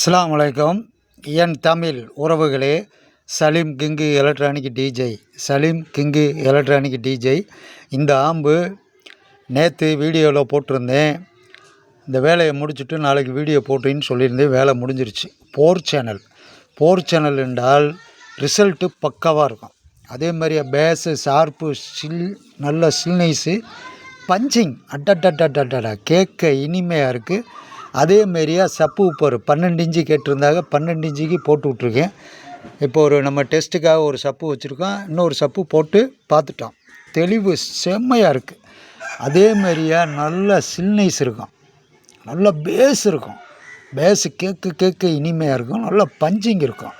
அஸ்ஸலாமு அலைக்கும். என் தமிழ் உறவுகளே, Salim king electronic DJ, Salim king electronic DJ. இந்த ஆம்பு நேற்று வீடியோவில் போட்டிருந்தேன். இந்த வேலையை முடிச்சுட்டு நாளைக்கு வீடியோ போட்டுன்னு சொல்லியிருந்தேன். வேலை முடிஞ்சிருச்சு. போர் சேனல் என்றால் ரிசல்ட்டு பக்காவாக இருக்கும். அதே மாதிரியே பேஸு ஷார்ப்பு நல்ல சில்னைஸு பஞ்சிங் அட்டா கேட்க இனிமையாக இருக்குது. அதேமாரியா சப்பு இப்போ 12 இன்ச்சு கேட்டிருந்தாங்க. 12 இன்ச்சுக்கு போட்டு விட்ருக்கேன். இப்போ நம்ம டெஸ்ட்டுக்காக ஒரு சப்பு வச்சுருக்கோம். இன்னொரு சப்பு போட்டு பார்த்துட்டோம். தெளிவு செம்மையாக இருக்குது. அதேமாரியா நல்ல சில்னைஸ் இருக்கும், நல்ல பேஸ் இருக்கும். பேஸு கேட்க இனிமையாக இருக்கும். நல்ல பஞ்சிங் இருக்கும்.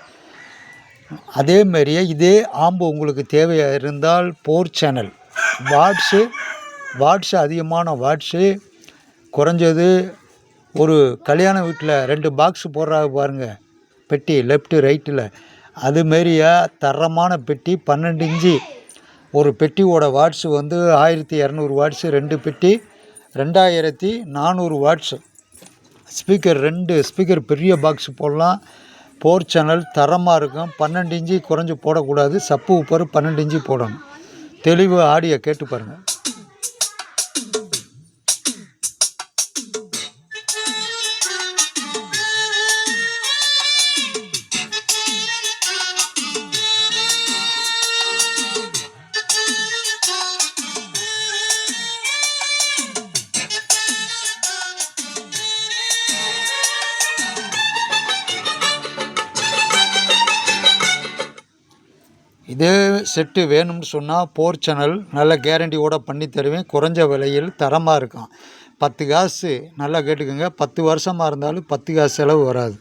அதேமாரியே இதே ஆம்பு உங்களுக்கு தேவையாக இருந்தால் போர் சேனல் வாட்ஸு அதிகமான வாட்ஸு குறைஞ்சது ஒரு கல்யாண வீட்டில் 2 பாக்ஸு போடுறாங்க பாருங்கள், பெட்டி லெஃப்ட்டு ரைட்டில். அதுமாரியா தரமான பெட்டி 12 இன்ச்சு ஒரு பெட்டியோட வாட்ஸு 1200 வாட்ஸு. 2 பெட்டி 2400 வாட்ஸு. ஸ்பீக்கர் 2 ஸ்பீக்கர் பெரிய பாக்ஸு போடலாம். போர் சேனல் தரமாக இருக்கும். 12 இன்ச்சு குறைஞ்சி போடக்கூடாது. சப்பு உப்பர் 12 இன்ச்சு போடணும். தெளிவு ஆடியோ கேட்டு பாருங்கள். இதே செட்டு வேணும்னு சொன்னால் போர் சேனல் நல்ல கேரண்டியோடு பண்ணி தருவேன். குறைஞ்ச விலையில் தரமாக இருக்கும். 10 காசு நல்லா கேட்டுக்கோங்க. 10 வருஷமாக இருந்தாலும் 10 காசு செலவு வராது.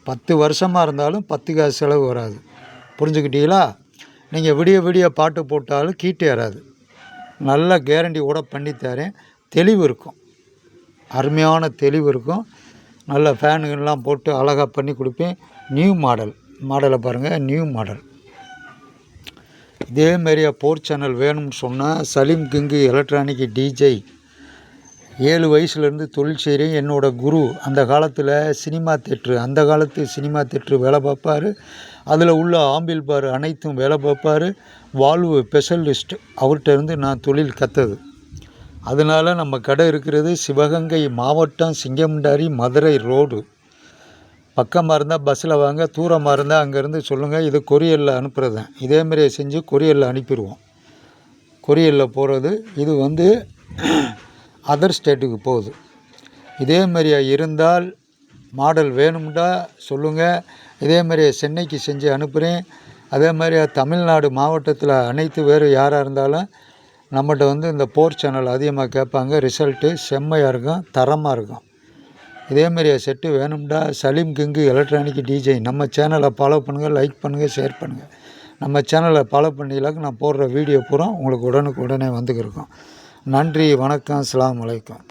10 வருஷமாக இருந்தாலும் 10 காசு செலவு வராது. புரிஞ்சுக்கிட்டீங்களா? நீங்கள் விடிய பாட்டு போட்டாலும் கீட்டு ஏறாது. நல்ல கேரண்டியோடு பண்ணி தரேன். தெளிவு இருக்கும், அருமையான தெளிவு இருக்கும். நல்ல ஃபேனுங்கள்லாம் போட்டு அழகாக பண்ணி கொடுப்பேன். நியூ மாடலை பாருங்கள், நியூ மாடல். இதேமாரியா போர் சேனல் வேணும்னு சொன்னால் சலீம் கிங்கு எலக்ட்ரானிக் டிஜே. 7 வயசுலேருந்து தொழில் செய்கிறேன். என்னோடய குரு அந்த காலத்தில் அந்த காலத்து சினிமா தேட்ரு வேலை பார்ப்பார். அதில் உள்ள ஆம்பிள் பார் அனைத்தும் வேலை பார்ப்பார். Valve specialist. அவர்கிட்ட இருந்து நான் தொழில் கற்றது. அதனால் நம்ம கடை இருக்கிறது சிவகங்கை மாவட்டம், சிங்கமுண்டாரி, மதுரை ரோடு. பக்கமாக இருந்தால் பஸ்ஸில் வாங்க, தூரமாக இருந்தால் அங்கேருந்து சொல்லுங்கள். இது கொரியரில் அனுப்புகிறது. இதேமாரியே செஞ்சு கொரியரில் அனுப்பிடுவோம். கொரியரில் போகிறது. இது அதர் ஸ்டேட்டுக்கு போகுது. இதேமாரியா இருந்தால் மாடல் வேணும்டா சொல்லுங்கள். இதேமாரியே சென்னைக்கு செஞ்சு அனுப்புகிறேன். அதேமாதிரியா தமிழ்நாடு மாவட்டத்தில் அனைத்து வேறு யாராக இருந்தாலும் நம்மகிட்ட இந்த போர் சேனல் அதிகமாக கேட்பாங்க. ரிசல்ட்டு செம்மையாக இருக்கும், தரமாக இருக்கும். இதேமாரியா செட்டு வேணும்டா சலீம் கிங்கு எலக்ட்ரானிக் டிஜே. நம்ம சேனலை ஃபாலோ பண்ணுங்கள், லைக் பண்ணுங்கள், ஷேர் பண்ணுங்கள். நம்ம சேனலை ஃபாலோ பண்ணிங்களாக்க நான் போடுற வீடியோ பூரா உங்களுக்கு உடனே வந்துக்கிருக்கோம். நன்றி, வணக்கம், அஸ்ஸலாமு அலைக்கும்.